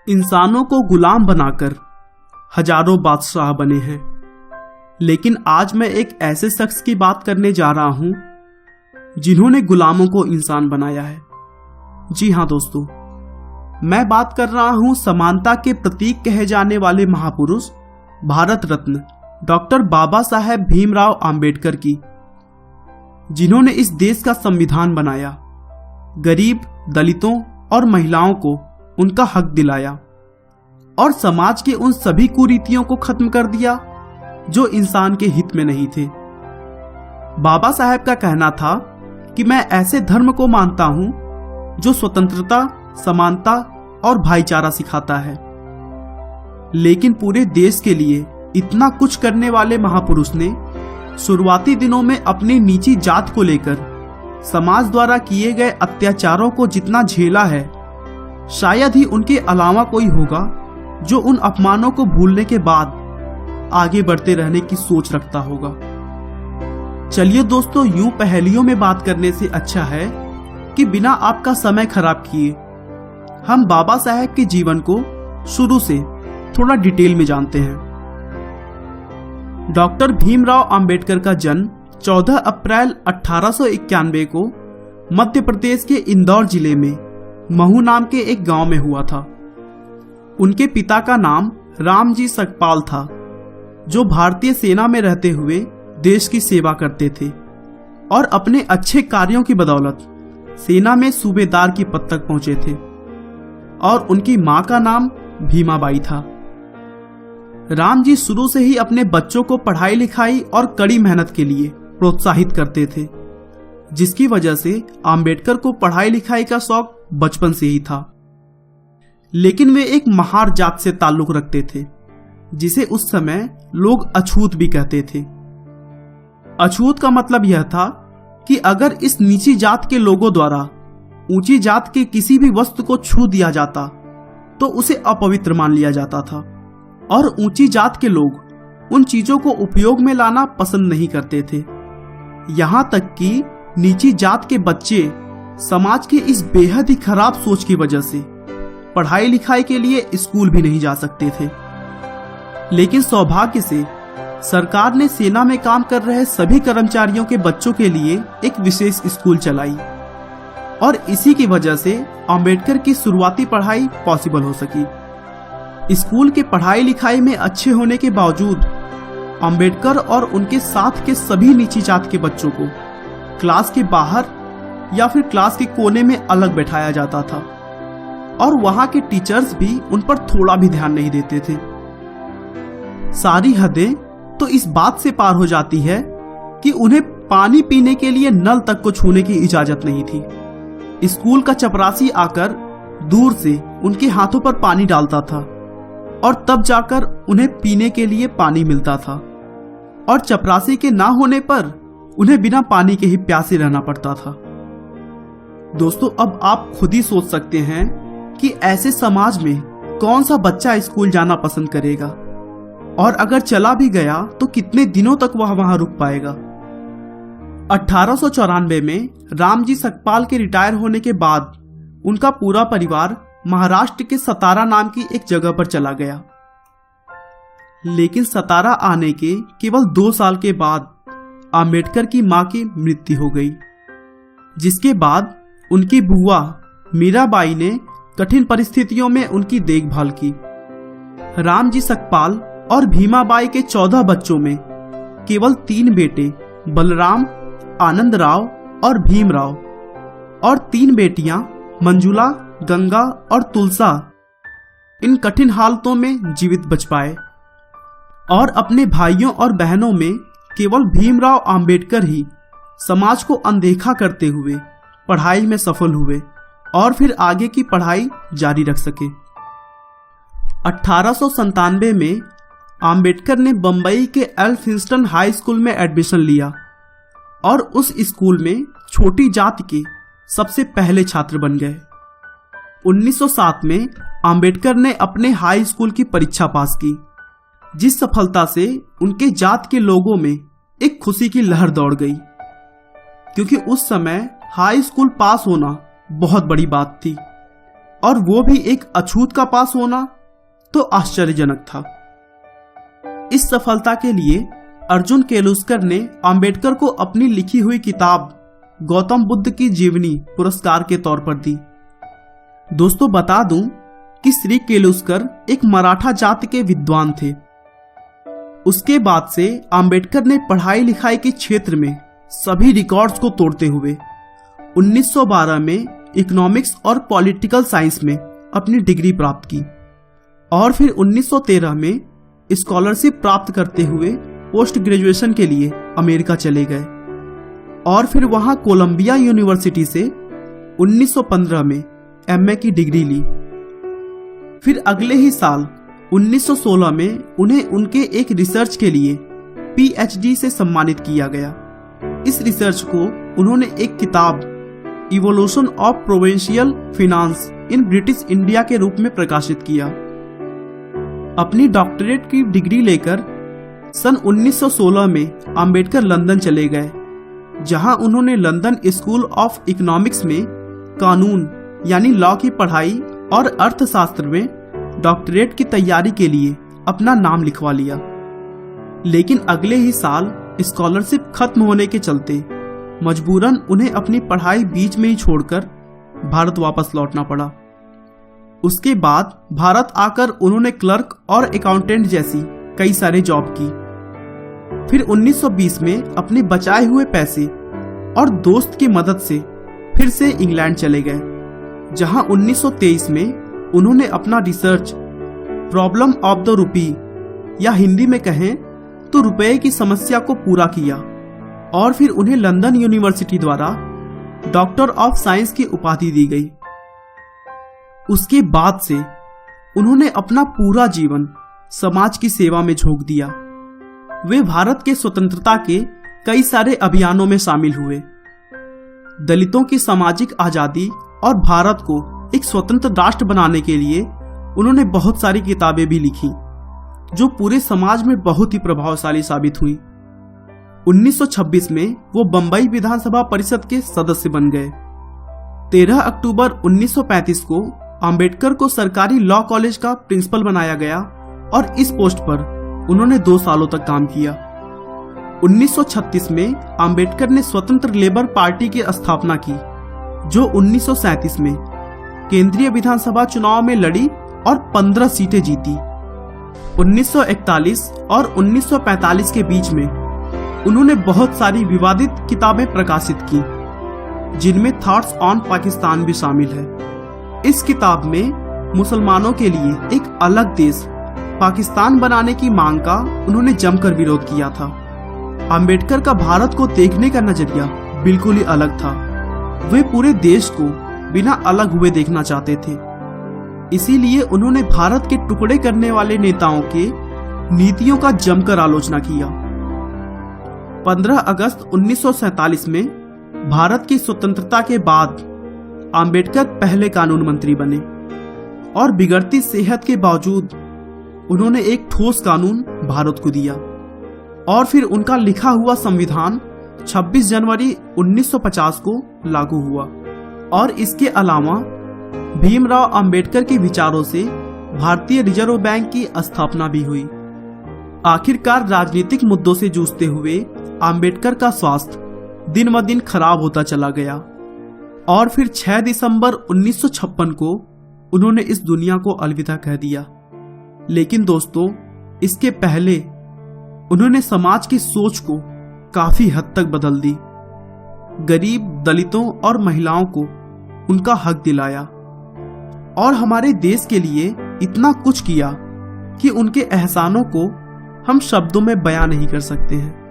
इंसानों को गुलाम बनाकर हजारों बादशाह बने हैं, लेकिन आज मैं एक ऐसे शख्स की बात करने जा रहा हूं जिन्होंने गुलामों को इंसान बनाया है। जी हां दोस्तों, मैं बात कर रहा हूं समानता के प्रतीक कहे जाने वाले महापुरुष भारत रत्न डॉक्टर बाबा साहेब भीमराव अंबेडकर की, जिन्होंने इस देश का संविधान बनाया, गरीब, दलितों और महिलाओं को उनका हक दिलाया और समाज के उन सभी कुरीतियों को खत्म कर दिया जो इंसान के हित में नहीं थे। बाबा साहेब का कहना था कि मैं ऐसे धर्म को मानता हूं जो स्वतंत्रता, समानता और भाईचारा सिखाता है। लेकिन पूरे देश के लिए इतना कुछ करने वाले महापुरुष ने शुरुआती दिनों में अपनी नीची जात को लेकर समाज द्वारा किए गए अत्याचारों को जितना झेला है, शायद ही उनके अलावा कोई होगा जो उन अपमानों को भूलने के बाद आगे बढ़ते रहने की सोच रखता होगा। चलिए दोस्तों, यूं पहेलियों में बात करने से अच्छा है कि बिना आपका समय खराब किए हम बाबा साहेब के जीवन को शुरू से थोड़ा डिटेल में जानते हैं। डॉक्टर भीमराव अंबेडकर का जन्म 14 अप्रैल 1891 को मध्य प्रदेश के इंदौर जिले में महू नाम के एक गांव में हुआ था। उनके पिता का नाम रामजी सकपाल था, जो भारतीय सेना में रहते हुए देश की सेवा करते थे और अपने अच्छे कार्यों की बदौलत सेना में सूबेदार की पद तक पहुंचे थे। और उनकी मां का नाम भीमाबाई था। रामजी शुरू से ही अपने बच्चों को पढ़ाई लिखाई और कड़ी मेहनत के लिए प्रोत्साहित करते थे, जिसकी वजह से अंबेडकर को पढ़ाई लिखाई का शौक बचपन से ही था। लेकिन वे एक महार जात से ताल्लुक रखते थे, जिसे उस समय लोग अछूत भी कहते थे। अछूत का मतलब यह था कि अगर इस नीची जात के लोगों द्वारा ऊंची जात के किसी भी वस्तु को छू दिया जाता तो उसे अपवित्र मान लिया जाता था, और ऊंची जात के लोग उन चीजों को उपयोग में लाना पसंद नहीं करते थे। यहां तक कि नीची जात के बच्चे समाज के इस बेहद ही खराब सोच की वजह से पढ़ाई लिखाई के लिए स्कूल भी नहीं जा सकते थे। लेकिन सौभाग्य से सरकार ने सेना में काम कर रहे सभी कर्मचारियों के बच्चों के लिए एक विशेष स्कूल चलाई, और इसी की वजह से अंबेडकर की शुरुआती पढ़ाई पॉसिबल हो सकी। स्कूल के पढ़ाई लिखाई में अच्छे होने के बावजूद अंबेडकर और उनके साथ के सभी नीची जात के बच्चों को क्लास के बाहर या फिर क्लास के कोने में अलग बैठाया जाता था, और वहां के टीचर्स भी उन पर थोड़ा भी ध्यान नहीं देते थे। सारी हदें तो इस बात से पार हो जाती है कि उन्हें पानी पीने के लिए नल तक को छूने की इजाजत नहीं थी। स्कूल का चपरासी आकर दूर से उनके हाथों पर पानी डालता था, और तब जाकर उन्हें पीने के लिए पानी मिलता था, और चपरासी के ना होने पर उन्हें बिना पानी के ही प्यासे रहना पड़ता था। दोस्तों, अब आप खुद ही सोच सकते हैं कि ऐसे समाज में कौन सा बच्चा स्कूल जाना पसंद करेगा, और अगर चला भी गया तो कितने दिनों तक वह वहां रुक पाएगा। 1894 में रामजी सकपाल के रिटायर होने के बाद उनका पूरा परिवार महाराष्ट्र के सतारा नाम की एक जगह पर चला गया। लेकिन सतारा आने के केवल 2 साल के बाद अंबेडकर की मां की मृत्यु हो गई, जिसके बाद उनकी बुआ मीराबाई ने कठिन परिस्थितियों में उनकी देखभाल की। रामजी सकपाल और भीमाबाई के 14 बच्चों में केवल 3 बेटे बलराम, आनंदराव और भीमराव, और 3 बेटियां मंजुला, गंगा और तुलसा इन कठिन हालतों में जीवित बच पाए। और अपने भाइयों और बहनों में केवल भीमराव अंबेडकर ही समाज को अनदेखा करते हुए पढ़ाई में सफल हुए और फिर आगे की पढ़ाई जारी रख सके। 1897 में अंबेडकर ने बंबई के एल्फिंस्टन हाई स्कूल में एडमिशन लिया, और उस स्कूल में छोटी जाति के सबसे पहले छात्र बन गए। 1907 में अंबेडकर ने अपने हाई स्कूल की परीक्षा पास की, जिस सफलता से उनके जात के लोगों में एक खुशी की लहर दौड़ गई, क्योंकि उस समय हाई स्कूल पास होना बहुत बड़ी बात थी और वो भी एक अछूत का पास होना तो आश्चर्यजनक था। इस सफलता के लिए अर्जुन केलुस्कर ने अंबेडकर को अपनी लिखी हुई किताब गौतम बुद्ध की जीवनी पुरस्कार के तौर पर दी। दोस्तों, बता दूं कि श्री केलुस्कर एक मराठा जाति के विद्वान थे। उसके बाद से अंबेडकर ने पढ़ाई लिखाई के क्षेत्र में सभी रिकॉर्ड्स को तोड़ते हुए 1912 में इकोनॉमिक्स और पॉलिटिकल साइंस में अपनी डिग्री प्राप्त की और फिर 1913 में स्कॉलरशिप प्राप्त करते हुए पोस्ट ग्रेजुएशन के लिए अमेरिका चले गए और फिर वहां कोलंबिया यूनिवर्सिटी से 1915 में एमए की डिग्री ली। फिर अगले ही साल 1916 में उन्हें उनके एक रिसर्च के लिए पीएचडी से सम्मानित किया गया। इस रिसर्च को उन्होंने एक किताब evolution of provincial finance in British India के रूप में प्रकाशित किया। अपनी डॉक्टरेट की डिग्री लेकर सन 1916 में अंबेडकर लंदन चले गए, जहां उन्होंने लंदन स्कूल ऑफ इकोनॉमिक्स में कानून यानी लॉ की पढ़ाई और अर्थशास्त्र में डॉक्टरेट की तैयारी के लिए अपना नाम लिखवा लिया। लेकिन अगले ही साल स्कॉलरशिप खत्म होने के चलते मजबूरन उन्हें अपनी पढ़ाई बीच में ही छोड़कर भारत वापस लौटना पड़ा। उसके बाद भारत आकर उन्होंने क्लर्क और अकाउंटेंट जैसी कई सारे जॉब की। फिर 1920 में अपने बचाए हुए पैसे और दोस्त की मदद से फिर से इंग्लैंड चले गए, जहां 1923 में उन्होंने अपना research problem of the rupee या हिंदी में कहें तो रुपए की समस्या को पूरा किया और फिर उन्हें लंदन यूनिवर्सिटी द्वारा डॉक्टर ऑफ साइंस की उपाधि दी गई। उसके बाद से उन्होंने अपना पूरा जीवन समाज की सेवा में झोंक दिया। वे भारत के स्वतंत्रता के कई सारे अभियानों में शामिल हुए। दलितों की सामाजिक आजादी और भारत को एक स्वतंत्र राष्ट्र बनाने के लिए उन्होंने बहुत सारी किताबें भी लिखी, जो पूरे समाज में बहुत ही प्रभावशाली साबित हुई। 1926 में वो बंबई विधानसभा परिषद के सदस्य बन गए। 13 अक्टूबर 1935 को अंबेडकर को सरकारी लॉ कॉलेज का प्रिंसिपल बनाया गया और इस पोस्ट पर उन्होंने 2 सालों तक काम किया। 1936 में अंबेडकर ने स्वतंत्र लेबर पार्टी की स्थापना की, जो 1937 में केंद्रीय विधानसभा चुनाव में लड़ी और 15 सीटें जीती। 1941 और 1945 के बीच में उन्होंने बहुत सारी विवादित किताबें प्रकाशित की, जिनमें थॉट्स ऑन पाकिस्तान भी शामिल है। इस किताब में मुसलमानों के लिए एक अलग देश पाकिस्तान बनाने की मांग का उन्होंने जमकर विरोध किया था। अंबेडकर का भारत को देखने का नजरिया बिल्कुल ही अलग था। वे पूरे देश को बिना अलग हुए देखना चाहते थे। इसीलिए उन्होंने भारत के टुकड़े करने वाले नेताओं के नीतियों का जमकर आलोचना किया। 15 अगस्त 1947 में भारत की स्वतंत्रता के बाद अंबेडकर पहले कानून मंत्री बने और बिगड़ती सेहत के बावजूद उन्होंने एक ठोस कानून भारत को दिया और फिर उनका लिखा हुआ संविधान 26 जनवरी 1950 को लागू हुआ। और इसके अलावा भीमराव अंबेडकर के विचारों से भारतीय रिजर्व बैंक की स्थापना भी हुई। आखिरकार राजनीतिक मुद्दों से जूझते हुए अंबेडकर का स्वास्थ्य दिन ब दिन खराब होता चला गया और फिर 6 दिसंबर 1956 को उन्होंने इस दुनिया को अलविदा कह दिया। लेकिन दोस्तों, इसके पहले उन्होंने समाज की सोच को काफी हद तक बदल दी। गरीब, दलितों और महिलाओं को उनका हक दिलाया और हमारे देश के लिए इतना कुछ किया कि उनके एहसानों को हम शब्दों में बयां नहीं कर सकते हैं।